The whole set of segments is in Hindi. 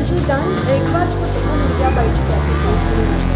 this is done, एक बार कुछ on India Bytes की application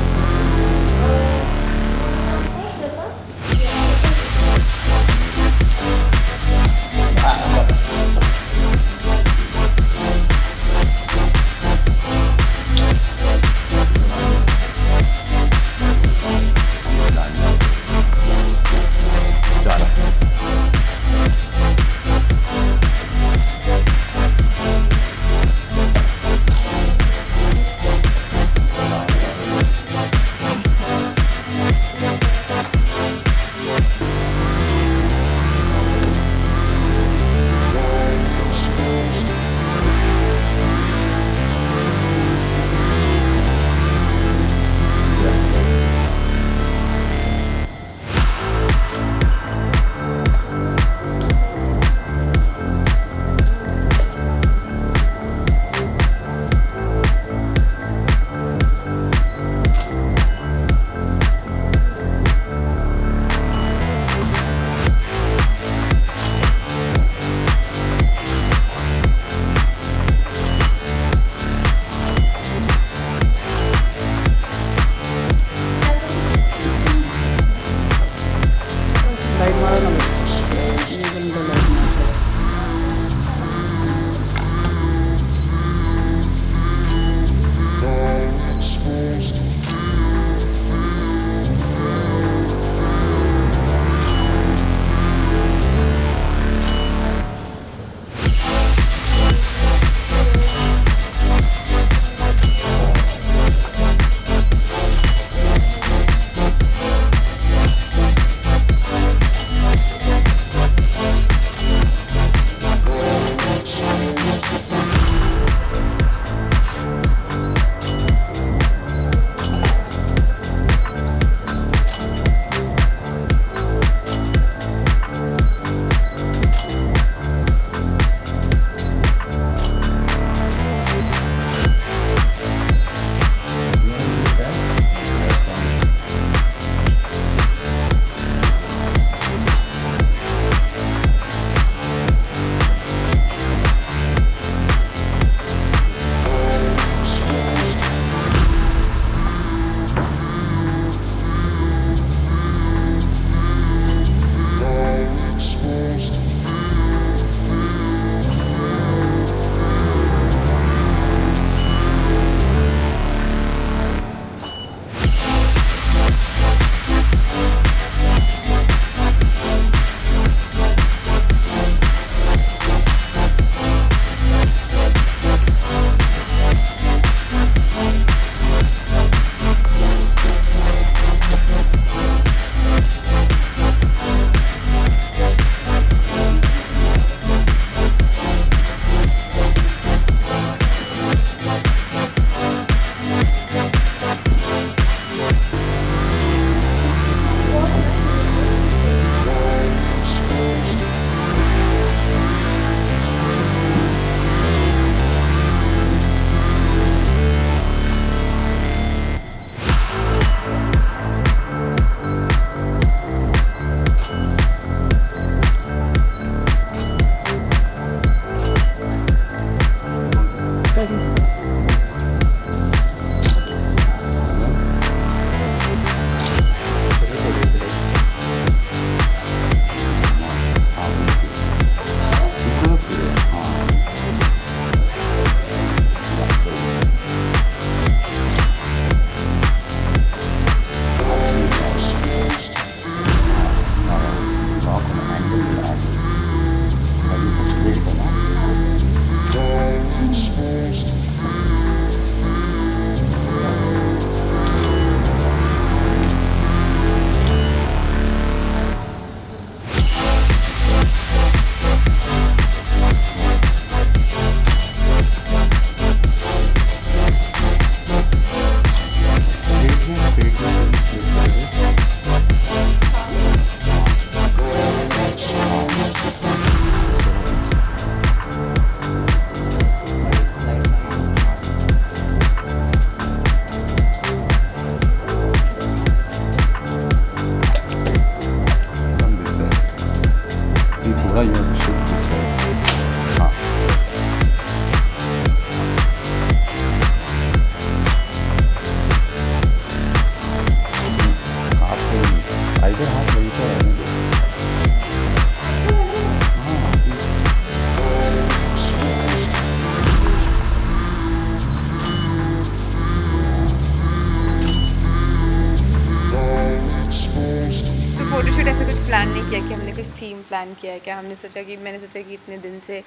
थीम प्लान किया है क्या, हमने सोचा कि मैंने सोचा कि इतने दिन से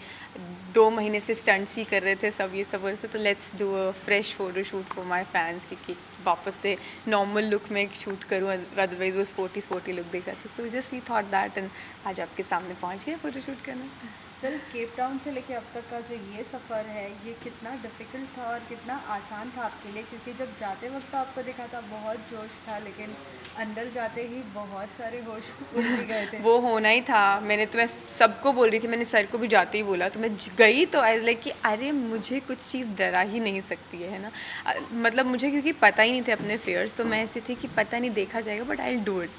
2 महीने से स्टंट्स ही कर रहे थे सब, ये सब हो रहे थे, तो let's do a fresh photo shoot for my fans कि वापस से नॉर्मल लुक में शूट करूँ, अदरवाइज वो स्पोर्टी लुक दिख रहा था। So just we thought that and आज आपके सामने पहुँच गए फोटो शूट करने। फिर केप टाउन से लेके अब तक का जो ये सफ़र है, ये कितना डिफ़िकल्ट था और कितना आसान था आपके लिए? क्योंकि जब जाते वक्त तो आपको दिखा था बहुत जोश था, लेकिन अंदर जाते ही बहुत सारे होश उड़ भी गए थे। वो होना ही था। मैंने तो मैं सबको बोल रही थी, मैंने सर को भी जाते ही बोला, तो मैं गई तो आई वाज लाइक कि अरे मुझे कुछ चीज़ डरा ही नहीं सकती है ना। मतलब मुझे क्योंकि पता ही नहीं थे अपने फेयर्स, तो मैं ऐसी थी कि पता नहीं देखा जाएगा but I will do it.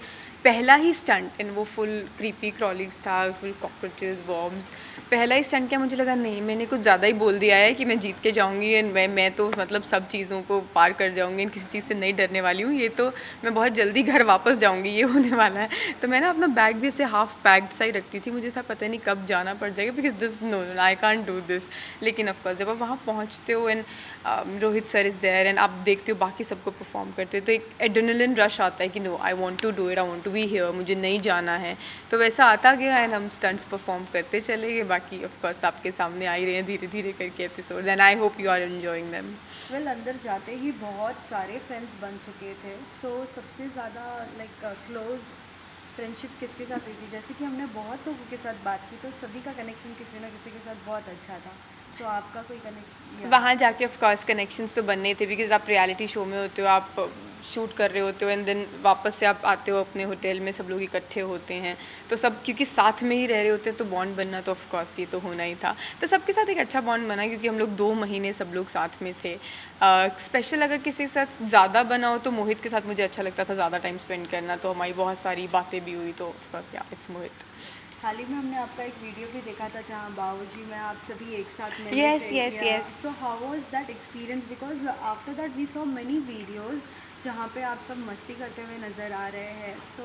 पहला ही स्टंट एंड वो फुल क्रीपी क्रॉलिंग्स था, फुल कॉकरोचेस वॉर्म्स। पहला ही स्टंट क्या मुझे लगा नहीं मैंने कुछ ज़्यादा ही बोल दिया है कि मैं जीत के जाऊँगी एंड मैं तो मतलब सब चीज़ों को पार कर जाऊँगी एंड किसी चीज़ से नहीं डरने वाली हूँ, ये तो मैं बहुत जल्दी घर वापस जाऊँगी, ये होने वाला है। तो मैं ना अपना बैग भी ऐसे हाफ पैक्ड सा ही रखती थी, मुझे था पता नहीं कब जाना पड़ जाएगा because this no I can't do this. लेकिन ऑफकोर्स जब आप वहाँ पहुँचते हो and Rohit sir is there and आप देखते हो बाकी सबको परफॉर्म करते हो, तो एक एड्रेनलिन रश आता है कि no I want to do it, I want to be here, मुझे नहीं जाना है। तो वैसा आता गया एंड हम स्टंट्स परफॉर्म करते चले गए। बाकी ऑफकोर्स आपके सामने आ ही रहे हैं धीरे धीरे करके episode and I hope you are enjoying them. Well अंदर जाते ही बहुत सारे फ्रेंड्स बन चुके थे। सो सबसे ज़्यादा लाइक क्लोज फ्रेंडशिप किसके साथ हुई थी? जैसे कि हमने बहुत लोगों के साथ बात की तो सभी का कनेक्शन किसी ना किसी के साथ बहुत अच्छा था। तो आपका कोई कनेक्शन? वहाँ जाके ऑफ कोर्स कनेक्शंस तो बनने थे बिकॉज आप रियलिटी शो में होते हो, आप शूट कर रहे होते हो एंड देन वापस से आप आते हो अपने होटल में, सब लोग इकट्ठे होते हैं, तो सब क्योंकि साथ में ही रह रहे होते हैं तो बॉन्ड बनना तो ऑफ कोर्स ये तो होना ही था। तो सबके साथ एक अच्छा बॉन्ड बना क्योंकि हम लोग 2 महीने सब लोग साथ में थे। स्पेशल अगर किसी के साथ ज़्यादा बना हो तो मोहित के साथ मुझे अच्छा लगता था ज़्यादा टाइम स्पेंड करना, तो हमारी बहुत सारी बातें भी हुई, तो ऑफ कोर्स या इट्स मोहित। हाल ही में हमने आपका एक वीडियो भी देखा था जहाँ बाबूजी में आप सभी एक साथ मिले Yes, थे। yes, yes. So how was that experience? Because after that we saw many videos जहाँ पे आप सब मस्ती करते हुए नज़र आ रहे हैं। सो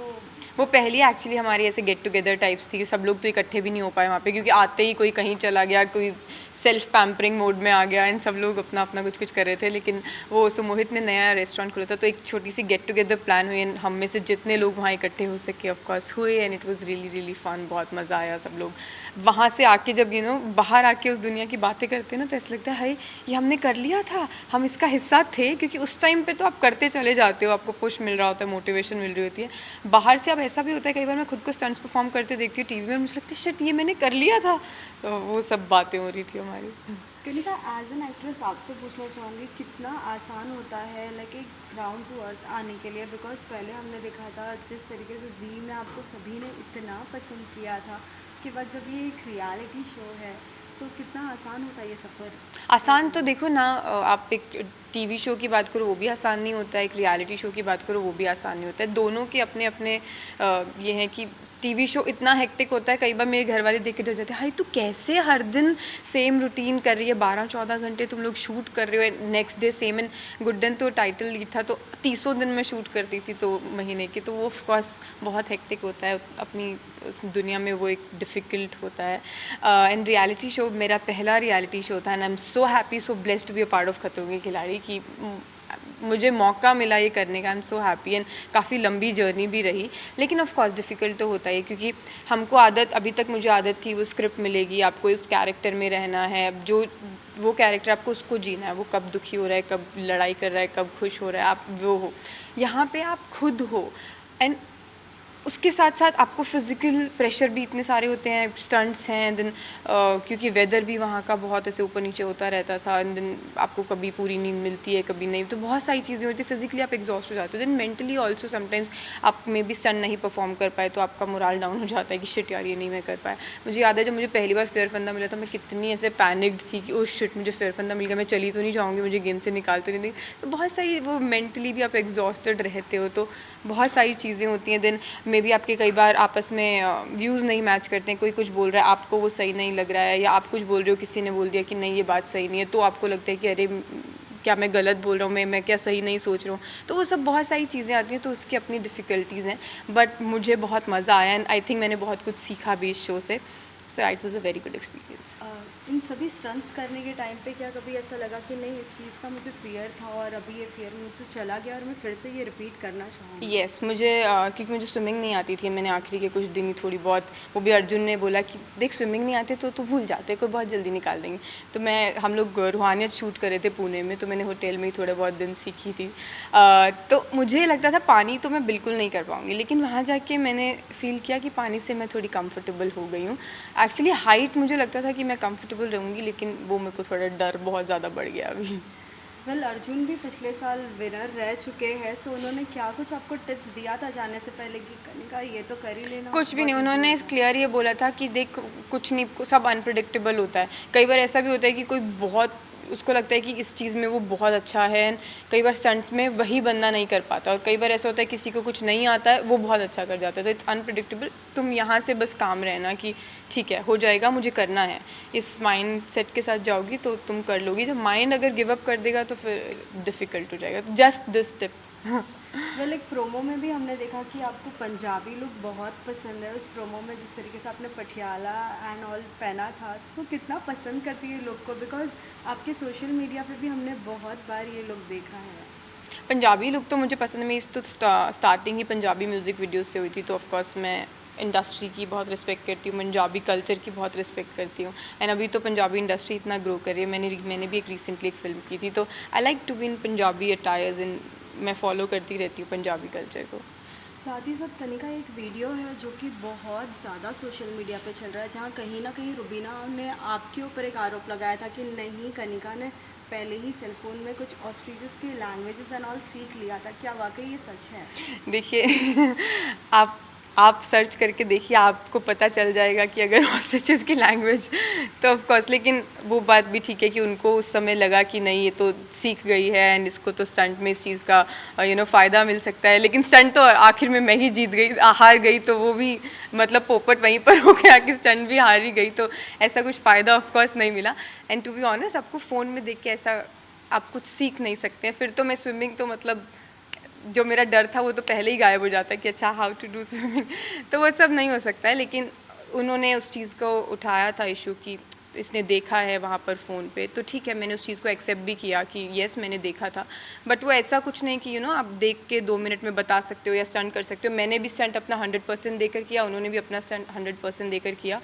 वो पहली एक्चुअली हमारी ऐसे गेट टुगेदर टाइप्स थी कि सब लोग तो इकट्ठे भी नहीं हो पाए वहाँ पे क्योंकि आते ही कोई कहीं चला गया, कोई सेल्फ पैम्परिंग मोड में आ गया एंड सब लोग अपना अपना कुछ कुछ कर रहे थे। लेकिन वो सो मोहित ने नया रेस्टोरेंट खोला था तो एक छोटी सी गेट टुगेदर प्लान हुई एंड हम में से जितने लोग वहाँ इकट्ठे हो सके ऑफकोर्स हुए and it was really really fun. बहुत मज़ा आया। सब लोग वहाँ से आके जब बाहर आके उस दुनिया की बातें करते हैं ना तो ऐसा लगता है हाय ये हमने कर लिया था, हम इसका हिस्सा थे। क्योंकि उस टाइम पे तो आप करते चले जाते हो, आपको पुश मिल रहा होता है, मोटिवेशन मिल रही होती है। बाहर से अब ऐसा भी होता है कई बार मैं खुद को स्टंट्स परफॉर्म करते देखती हूँ टीवी में, मुझे लगता है शिट ये मैंने कर लिया था। तो वो सब बातें हो रही थी हमारी। कनिका, एज एन एक्ट्रेस आपसे पूछना चाहूँगी कितना आसान होता है लाइक एक ग्राउंड टू अर्थ आने के लिए? बिकॉज पहले हमने देखा था जिस तरीके से जी में आपको सभी ने इतना पसंद किया था, उसके बाद जब ये एक रियलिटी शो है, सो कितना आसान होता है ये सफ़र? आसान तो देखो ना, आप एक टीवी शो की बात करो वो भी आसान नहीं होता है, एक रियलिटी शो की बात करो वो भी आसान नहीं होता है। दोनों के अपने अपने ये हैं कि टीवी शो इतना हेक्टिक होता है, कई बार मेरे घर वाले देख के डर जाते हैं हाय तू कैसे हर दिन सेम रूटीन कर रही है, 12-14 घंटे तुम लोग शूट कर रहे हो, next day same. And Guddan तो टाइटल लीड था तो 30 दिन में शूट करती थी तो महीने की, तो वो ऑफकोर्स बहुत हेक्टिक होता है अपनी उस दुनिया में, वो एक डिफ़िकल्ट होता है। एंड रियलिटी शो मेरा पहला रियलिटी शो था and I am so happy so blessed to be a part of Khatron Ke खिलाड़ी कि मुझे मौका मिला ये करने का। आई एम सो हैप्पी एंड काफ़ी लंबी जर्नी भी रही, लेकिन ऑफ कोर्स डिफ़िकल्ट तो होता है क्योंकि हमको आदत, अभी तक मुझे आदत थी वो स्क्रिप्ट मिलेगी, आपको उस कैरेक्टर में रहना है, जो वो कैरेक्टर आपको उसको जीना है, वो कब दुखी हो रहा है, कब लड़ाई कर रहा है, कब खुश हो रहा है, आप वो हो। यहाँ पे आप खुद हो एंड उसके साथ साथ आपको फिज़िकल प्रेशर भी इतने सारे होते हैं, स्टंट्स हैं, देन क्योंकि वेदर भी वहाँ का बहुत ऐसे ऊपर नीचे होता रहता था, एंड देन आपको कभी पूरी नींद मिलती है कभी नहीं, तो बहुत सारी चीज़ें होती है। फिजिकली आप एग्जॉस्ट हो जाते हो, देन मेंटली ऑल्सो समटाइम्स आप मे बी स्टंट नहीं परफॉर्म कर पाए तो आपका मोरल डाउन हो जाता है कि शिट यार ये नहीं मैं कर पाया। मुझे याद है जब मुझे पहली बार फेयर फंदा मिला था मैं कितनी ऐसे पैनिक्ड थी कि ओ शिट मुझे फेयर फंदा मिल गया, मैं चली तो नहीं जाऊँगी, मुझे गेम से निकाल तो नहीं देंगे। तो बहुत सारी वो मेंटली भी आप एग्जॉस्टेड रहते हो, तो बहुत सारी चीज़ें होती हैं। देन मे बी आपके कई बार आपस में व्यूज़ नहीं मैच करते हैं, कोई कुछ बोल रहा है आपको वो सही नहीं लग रहा है, या आप कुछ बोल रहे हो किसी ने बोल दिया कि नहीं ये बात सही नहीं है, तो आपको लगता है कि अरे क्या मैं गलत बोल रहा हूँ, मैं क्या सही नहीं सोच रहा हूँ। तो वो सब बहुत सारी चीज़ें आती हैं, तो उसकी अपनी डिफ़िकल्टीज़ हैं, बट मुझे बहुत मज़ा आया एंड आई थिंक मैंने बहुत कुछ सीखा भी इस शो से। So it was a very good experience. इन सभी स्टंट्स करने के टाइम पे क्या कभी ऐसा लगा कि नहीं, इस चीज़ का मुझे फ़ियर था और अभी ये फ़ियर मुझसे चला गया और मैं फिर से ये रिपीट करना चाहूँगी? येस, मुझे क्योंकि मुझे स्विमिंग नहीं आती थी, मैंने आखिरी के कुछ दिन ही थोड़ी बहुत, वो भी अर्जुन ने बोला कि देख स्विमिंग नहीं आती तो तू भूल जाते, कोई बहुत जल्दी निकाल देंगे। तो हम लोग रूहानियत शूट कर रहे थे पुणे में, तो मैंने होटल में ही थोड़े बहुत दिन सीखी थी। तो मुझे लगता था पानी तो मैं बिल्कुल नहीं कर पाऊँगी, लेकिन वहाँ जाके मैंने फ़ील किया कि पानी से मैं थोड़ी कंफर्टेबल हो गई हूँ। एक्चुअली हाइट मुझे लगता था कि मैं कंफर्टेबल रहूँगी, लेकिन वो मेरे को थोड़ा डर बहुत ज़्यादा बढ़ गया अभी। वेल, अर्जुन भी पिछले साल विनर रह चुके हैं, सो उन्होंने क्या कुछ आपको टिप्स दिया था जाने से पहले कि कनिका ये तो कर ही लेना, कुछ भी नहीं, बहुत ईजी उन्होंने होगा? क्लियर ये बोला था कि देख कुछ नहीं, सब अनप्रिडिक्टेबल होता है। कई बार ऐसा भी होता है कि कोई बहुत उसको लगता है कि इस चीज़ में वो बहुत अच्छा है, कई बार स्टंट्स में वही बंदा नहीं कर पाता, और कई बार ऐसा होता है किसी को कुछ नहीं आता है वो बहुत अच्छा कर जाता है। तो इट्स अनप्रिडिक्टेबल, तुम यहाँ से बस काम रहना कि ठीक है हो जाएगा, मुझे करना है, इस माइंड सेट के साथ जाओगी तो तुम कर लोगी। जब माइंड अगर गिव अप कर देगा तो फिर डिफ़िकल्ट हो जाएगा। Just this tip. वेल, एक प्रोमो में भी हमने देखा कि आपको पंजाबी लुक बहुत पसंद है। उस प्रोमो में जिस तरीके से आपने पटियाला एंड ऑल पहना था, तो कितना पसंद करती है लुक को? बिकॉज आपके सोशल मीडिया पे भी हमने बहुत बार ये लुक देखा है। पंजाबी लुक तो मुझे पसंद है, मेरी तो स्टार्टिंग ही पंजाबी म्यूज़िक वीडियोस से हुई थी, तो ऑफ कोर्स मैं इंडस्ट्री की बहुत रिस्पेक्ट करती हूँ, पंजाबी कल्चर की बहुत रिस्पेक्ट करती हूँ। एंड अभी तो पंजाबी इंडस्ट्री इतना ग्रो कर रही है, मैंने भी एक रिसेंटली एक फ़िल्म की थी, तो I like to be in Punjabi attires, इन मैं फॉलो करती रहती हूँ पंजाबी कल्चर को। साथ ही साथ कनिका, एक वीडियो है जो कि बहुत ज़्यादा सोशल मीडिया पे चल रहा है, जहाँ कहीं ना कहीं रुबीना ने आपके ऊपर एक आरोप लगाया था कि नहीं, कनिका ने पहले ही सेलफोन में कुछ ऑस्ट्रिचेस की लैंग्वेजेस एंड ऑल सीख लिया था। क्या वाकई ये सच है? देखिए आप सर्च करके देखिए, आपको पता चल जाएगा कि अगर ऑस्ट्रिचेस की लैंग्वेज, तो ऑफ कोर्स, लेकिन वो बात भी ठीक है कि उनको उस समय लगा कि नहीं ये तो सीख गई है एंड इसको तो स्टंट में इस चीज़ का फ़ायदा मिल सकता है। लेकिन स्टंट तो आखिर में मैं ही जीत गई, हार गई, तो वो भी मतलब पोपट वहीं पर हो गया कि स्टंट भी हार ही गई, तो ऐसा कुछ फ़ायदा ऑफ कोर्स नहीं मिला। एंड टू बी ऑनेस्ट, आपको फ़ोन में देख के ऐसा आप कुछ सीख नहीं सकते हैं। फिर तो मैं स्विमिंग तो मतलब जो मेरा डर था वो तो पहले ही गायब हो जाता है कि अच्छा हाउ टू डू स्विमिंग, तो वो सब नहीं हो सकता है। लेकिन उन्होंने उस चीज़ को उठाया था इशू की, इसने देखा है वहाँ पर फ़ोन पे, तो ठीक है, मैंने उस चीज़ को एक्सेप्ट भी किया कि येस मैंने देखा था। बट वो ऐसा कुछ नहीं कि आप देख के 2 मिनट में बता सकते हो या स्टंट कर सकते हो। मैंने भी स्टंट अपना 100% देकर किया, उन्होंने भी अपना स्टंट 100% देकर किया।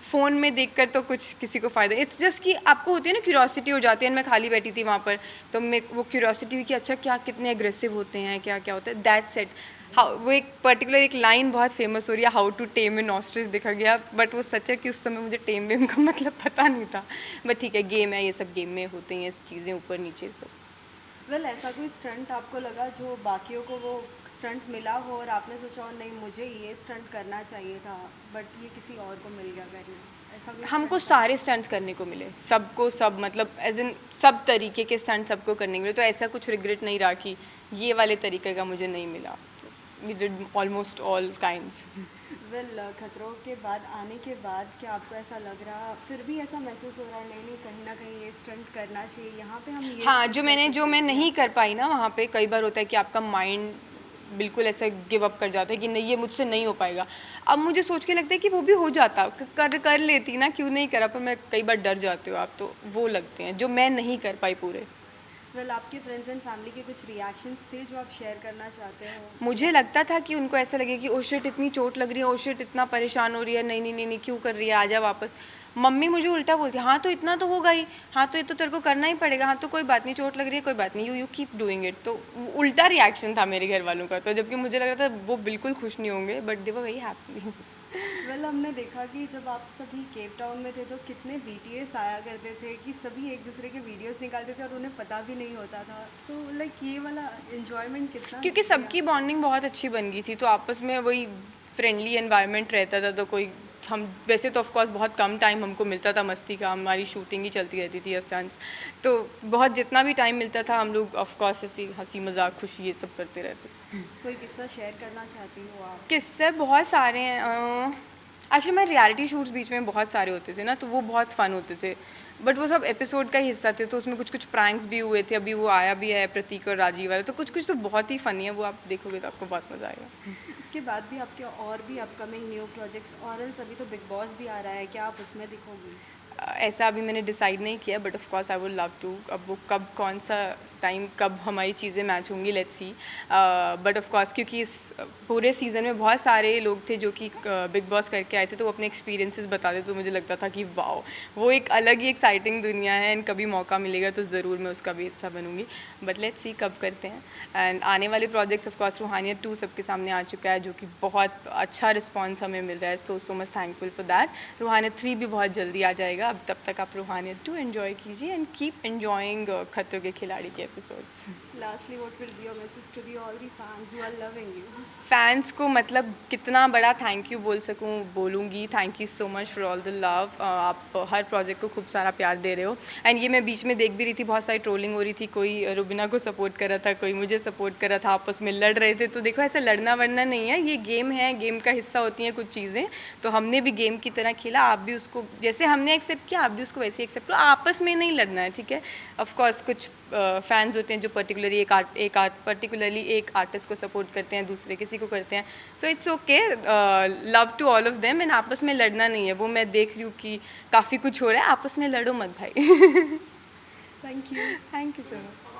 फ़ोन में देखकर तो कुछ किसी को फ़ायदा, इट्स जस्ट कि आपको होती है ना क्यूरियोसिटी हो जाती है। मैं खाली बैठी थी वहाँ पर, तो मैं वो क्यूरियोसिटी हुई कि अच्छा क्या कितने एग्रेसिव होते हैं, क्या क्या होता है, दैट्स इट। हाउ वो एक पर्टिकुलर एक लाइन बहुत फेमस हो रही है, how to tame in ostrich दिखा गया, बट वो सच है कि उस समय मुझे टेम वेम का मतलब पता नहीं था। बट ठीक है, गेम है, ये सब गेम में होते हैं चीज़ें, ऊपर नीचे सब। वेल, ऐसा कोई स्टंट आपको लगा जो बाकियों को वो स्टंट मिला हो और आपने सोचा हो नहीं मुझे ये स्टंट करना चाहिए था, बट ये किसी और को मिल गया करना? ऐसा कोई हमको स्टंट था? सारे स्टंट्स करने को मिले, सबको सब, मतलब एज इन सब तरीके के स्टंट सबको करने को मिले, तो ऐसा कुछ रिग्रेट नहीं रहा कि ये वाले तरीके का मुझे नहीं मिला। We did almost all kinds. Well, Khatron Ke बाद आने के बाद क्या आपको ऐसा लग रहा, फिर भी ऐसा महसूस हो रहा है नहीं नहीं, कहीं ना कहीं ये स्टंट करना चाहिए, यहाँ पे हम ये हाँ, stunt कर जो सकते मैं थे? नहीं कर पाई ना वहाँ पे, कई बार होता है कि आपका माइंड बिल्कुल ऐसा गिव अप कर जाता है कि नहीं ये मुझसे नहीं हो पाएगा। अब मुझे सोच के लगता है कि वो भी हो जाता, कर लेती ना, क्यों नहीं करा, पर मैं कई बार डर जाते हो आप, तो वो लगते हैं जो मैं नहीं कर पाई पूरे। वेल, आपके फ्रेंड्स एंड फैमिली के कुछ रिएक्शंस थे जो आप शेयर करना चाहते हो? मुझे लगता था कि उनको ऐसा लगे कि ओ शिट इतनी चोट लग रही है, ओ शिट इतना परेशान हो रही है, नहीं नहीं नहीं नहीं क्यों कर रही है, आ जा वापस। मम्मी मुझे उल्टा बोलती है, हाँ तो इतना तो होगा ही, हाँ तो ये तो तेरे को करना ही पड़ेगा, हाँ तो कोई बात नहीं, चोट लग रही है कोई बात नहीं, यू कीप डूइंग इट। तो उल्टा रिएक्शन था मेरे घर वालों का, तो जबकि मुझे लग रहा था वो बिल्कुल खुश नहीं होंगे, but they were very happy. Well, हमने देखा कि जब आप सभी केप टाउन में थे तो कितने बीटीएस आया करते थे कि सभी एक दूसरे के वीडियोस निकालते थे और उन्हें पता भी नहीं होता था, तो लाइक ये वाला एंजॉयमेंट कितना क्योंकि किया? सबकी बॉन्डिंग बहुत अच्छी बन गई थी, तो आपस में वही फ्रेंडली एनवायरनमेंट रहता था, तो कोई हम वैसे तो ऑफ कोर्स बहुत कम टाइम हमको मिलता था मस्ती का, हमारी शूटिंग ही चलती रहती थी स्टंट्स, तो बहुत जितना भी टाइम मिलता था हम लोग ऑफ कोर्स ऐसी हंसी मजाक खुशी ये सब करते रहते थे। कोई किस्सा शेयर करना चाहती हो आप? किस्से बहुत सारे हैं, एक्चुअली मैं रियलिटी शूट्स बीच में बहुत सारे होते थे ना, तो वो बहुत फ़न होते थे, बट वो सब एपिसोड का ही हिस्सा थे, तो उसमें कुछ कुछ प्रैंक्स भी हुए थे, अभी वो आया भी है प्रतीक और राजीव वाला, तो कुछ कुछ तो बहुत ही फ़नी है, वो आप देखोगे तो आपको बहुत मज़ा आएगा। इसके बाद भी आपके और भी अपकमिंग न्यू प्रोजेक्ट्स, और एल्स अभी तो बिग बॉस भी आ रहा है, क्या आप उसमें दिखोगी? ऐसा अभी मैंने डिसाइड नहीं किया, but of course I would love to. अब वो कब, कौन सा टाइम, कब हमारी चीज़ें मैच होंगी, let's see. But of course क्योंकि इस पूरे सीज़न में बहुत सारे लोग थे जो कि बिग बॉस करके आए थे, तो वो अपने एक्सपीरियंसेस बताते, तो मुझे लगता था कि वाओ, वो एक अलग ही एक्साइटिंग दुनिया है, एंड कभी मौका मिलेगा तो ज़रूर मैं उसका भी हिस्सा बनूंगी। बट लेट्स सी कब करते हैं। एंड आने वाले प्रोजेक्ट्स ऑफ कोर्स रूहानियत 2 सबके सामने आ चुका है, जो कि बहुत अच्छा रिस्पॉन्स हमें मिल रहा है, so much thankful for that. Roohaniyat 3 भी बहुत जल्दी आ जाएगा। अब तब तक आप रूहानियत 2 एंजॉय कीजिए and keep enjoying Khatron Ke Khiladi के episodes. Lastly what will be your message to the all the fans who are loving you? Fans को मतलब कितना बड़ा थैंक यू बोल सकूं, बोलूँगी thank you so much for all the love. आप हर प्रोजेक्ट को खूब सारा प्यार दे रहे हो। एंड ये मैं बीच में देख भी रही थी, बहुत सारी ट्रोलिंग हो रही थी, कोई रुबीना को सपोर्ट कर रहा था, कोई मुझे सपोर्ट कर रहा था, आपस में लड़ रहे थे। तो देखो, ऐसा लड़ना वड़ना नहीं है, ये गेम है, गेम का हिस्सा होती हैं कुछ चीज़ें। तो हमने भी गेम की तरह खेला, आप भी उसको जैसे हमने एक्सेप्ट किया, आप भी उसको वैसे एक्सेप्ट करो। आपस में नहीं लड़ना है, ठीक है? ऑफकोर्स कुछ फैंस होते हैं जो पर्टिकुलरली पर्टिकुलरली एक आर्टिस्ट को सपोर्ट करते हैं, दूसरे किसी को करते हैं। So it's okay, love to all of them. And आपस में लड़ना नहीं है, वो मैं देख रही हूँ कि काफ़ी कुछ हो रहा है, आपस में लड़ो मत भाई। Thank you. Thank you so much.